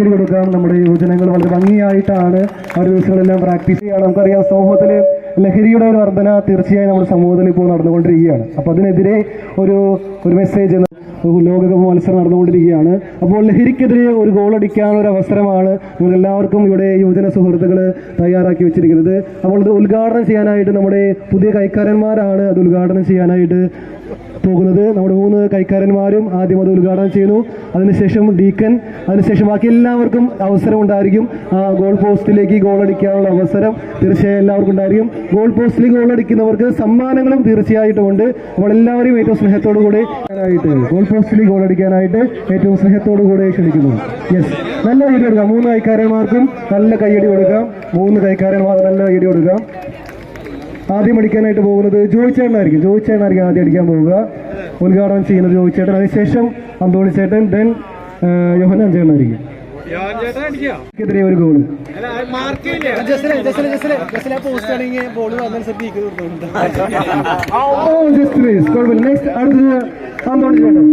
കൈയ്യടി കൊടുക്കാം. നമ്മുടെ യുവജനങ്ങൾ വളരെ ഭംഗിയായിട്ടാണ് ആ ഒരു ദിവസങ്ങളെല്ലാം പ്രാക്ടീസ് ചെയ്യുകയാണ്. നമുക്കറിയാം സമൂഹത്തിൽ ലഹരിയുടെ ഒരു വർധന തീർച്ചയായും നമ്മുടെ സമൂഹത്തിൽ ഇപ്പോൾ നടന്നുകൊണ്ടിരിക്കുകയാണ്. അപ്പോൾ അതിനെതിരെ ഒരു മെസ്സേജ് ലോകകപ്പ് മത്സരം നടന്നുകൊണ്ടിരിക്കുകയാണ്. അപ്പോൾ ലഹരിക്കെതിരെ ഒരു ഗോളടിക്കാനുള്ള ഒരു അവസരമാണ് നിങ്ങളെല്ലാവർക്കും ഇവിടെ യുവജന സുഹൃത്തുക്കൾ തയ്യാറാക്കി വെച്ചിരിക്കുന്നത്. അപ്പോൾ ഇത് ഉദ്ഘാടനം ചെയ്യാനായിട്ട് നമ്മുടെ പുതിയ കൈക്കാരന്മാരാണ് അത് ഉദ്ഘാടനം ചെയ്യാനായിട്ട് പോകുന്നത്. നമ്മുടെ 3 കൈക്കാരന്മാരും ആദ്യം അത് ഉദ്ഘാടനം ചെയ്യുന്നു. അതിനുശേഷം ഡീക്കൻ, അതിനുശേഷം ബാക്കി എല്ലാവർക്കും അവസരം ഉണ്ടായിരിക്കും. ആ ഗോൾ പോസ്റ്റിലേക്ക് ഗോളടിക്കാനുള്ള അവസരം തീർച്ചയായും എല്ലാവർക്കും ഉണ്ടായിരിക്കും. ഗോൾ പോസ്റ്റിൽ ഗോളടിക്കുന്നവർക്ക് സമ്മാനങ്ങളും തീർച്ചയായിട്ടും ഉണ്ട്. നമ്മളെല്ലാവരും ഏറ്റവും സ്നേഹത്തോടു കൂടെ ഗോൾ പോസ്റ്റിൽ ഗോളടിക്കാനായിട്ട് ഏറ്റവും സ്നേഹത്തോടു കൂടെ ക്ഷണിക്കുന്നു. യെസ്, നല്ല കൈയ്യടി കൊടുക്കാം. 3 കൈക്കാരന്മാർക്കും നല്ല കൈയ്യടി കൊടുക്കാം. 3 കൈക്കാരന്മാർ നല്ല കൈയ്യടി കൊടുക്കാം. ആദ്യം അടിക്കാനായിട്ട് പോകുന്നത് ജോയിച്ചേട്ടനായിരിക്കും ആദ്യം അടിക്കാൻ പോവുക. ഉദ്ഘാടനം ചെയ്യുന്നത് ജോയിച്ചേട്ടൻ, അതിനുശേഷം അന്തോണി ചേട്ടൻ, ദെൻ യോഹന്നാൻ ചേട്ടനായിരിക്കും. എതിരെ ഒരു ഗോള്. അന്തോണി ചേട്ടൻ.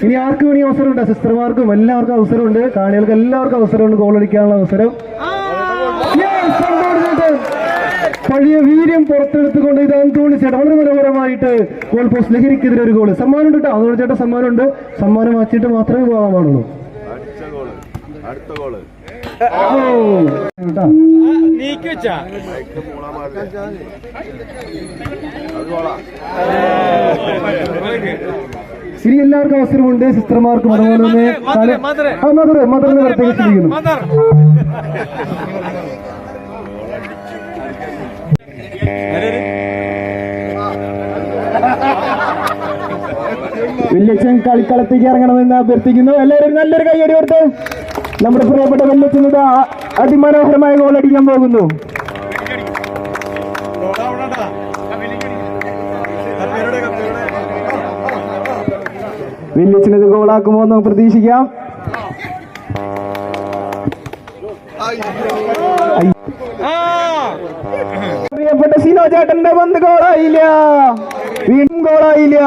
ഇനി ആർക്ക് വേണി അവസരമുണ്ട്? സിസ്റ്റർമാർക്കും എല്ലാവർക്കും അവസരമുണ്ട്. കാണികൾക്ക് എല്ലാവർക്കും അവസരമുണ്ട് ഗോളടിക്കാനുള്ള അവസരം. പഴയ വീര്യം പുറത്തെടുത്തുകൊണ്ട് ഇത് അന്തോണി ചേട്ടൻ വളരെ മനോഹരമായിട്ട് ഗോൾ പോസ്റ്റ്. ലഹരിക്കെതിരെ ഒരു ഗോള്. സമ്മാനം ഉണ്ട് കേട്ടോ, അന്തോണി ചേട്ടൻ സമ്മാനമുണ്ട്. സമ്മാനം വാങ്ങിച്ചിട്ട് മാത്രമേ പോകാൻ പാടുള്ളൂ. ഇനി എല്ലാവർക്കും അവസരമുണ്ട്. സിസ്റ്റർമാർക്കും അതുപോലെ തന്നെ മദറിനെ പ്രത്യേകം ശ്രദ്ധിക്കുന്നു. വല്യച്ഛൻ കളിക്കളത്തേക്ക് ഇറങ്ങണമെന്ന് അഭ്യർത്ഥിക്കുന്നു. എല്ലാവരും നല്ലൊരു കൈയ്യടി കൊടുത്ത് നമ്മുടെ പ്രിയപ്പെട്ട വല്യച്ഛൻ ഇത് അതിമനോഹരമായ ഗോളടിക്കാൻ പോകുന്നു. വല്യച്ഛനത് ഗോളാക്കുമോ എന്ന് പ്രതീക്ഷിക്കാം. പ്രിയപ്പെട്ട സിനോ ചേട്ടന്റെ പന്ത് ഗോളായില്ല, വീണ്ടും ഗോളായില്ല.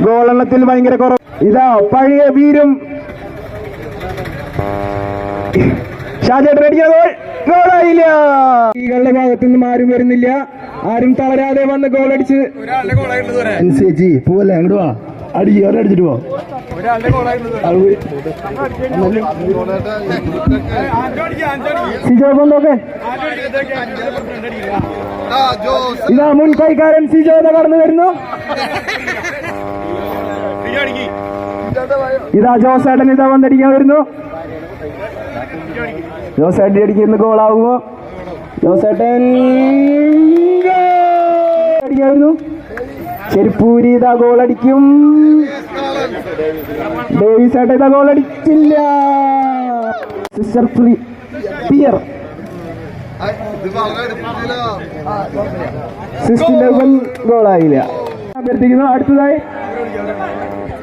ഗോളെണ്ണത്തിൽ ഭയങ്കര കുറവ്. ഇതാ പഴയ വീരും ഷാജേട്ടൻ അടിക്കുന്ന ഗോൾ, ഗോളായില്ല. ഈകളുടെ ഭാഗത്തു നിന്നും ആരും വരുന്നില്ല. ആരും തളരാതെ വന്ന് ഗോളടിച്ച് പോവല്ലേ, അങ്ങോട്ട് വാ, അടിച്ചിട്ട് പോ. സിജോ ബന്ധോക്കെ ഇതാ മുൻ കൈക്കാരൻ സിജോ കടന്നു വരുന്നു. ഇതാ ജോസേട്ടൻ ഇതാ വന്നടിക്കാൻ വരുന്നു. ജോസേട്ടൻ അടിക്കുന്ന ഗോളാവുമോ? ജോസേട്ടൻ അടിക്കാൻ വരുന്നു. ചെരുപ്പൂരി ഇതാ ഗോളടിക്കും. ഡേവിസേട്ടൻ ഇതാ ഗോളടിച്ചില്ല. Sister peer സിസ്റ്റിന്റെ ഗോളായില്ല. അഭ്യർത്ഥിക്കുന്നു. അടുത്തതായി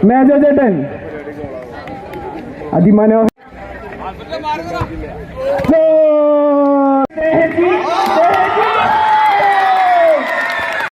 മേജർ ചേട്ടൻ അതിമനോഹര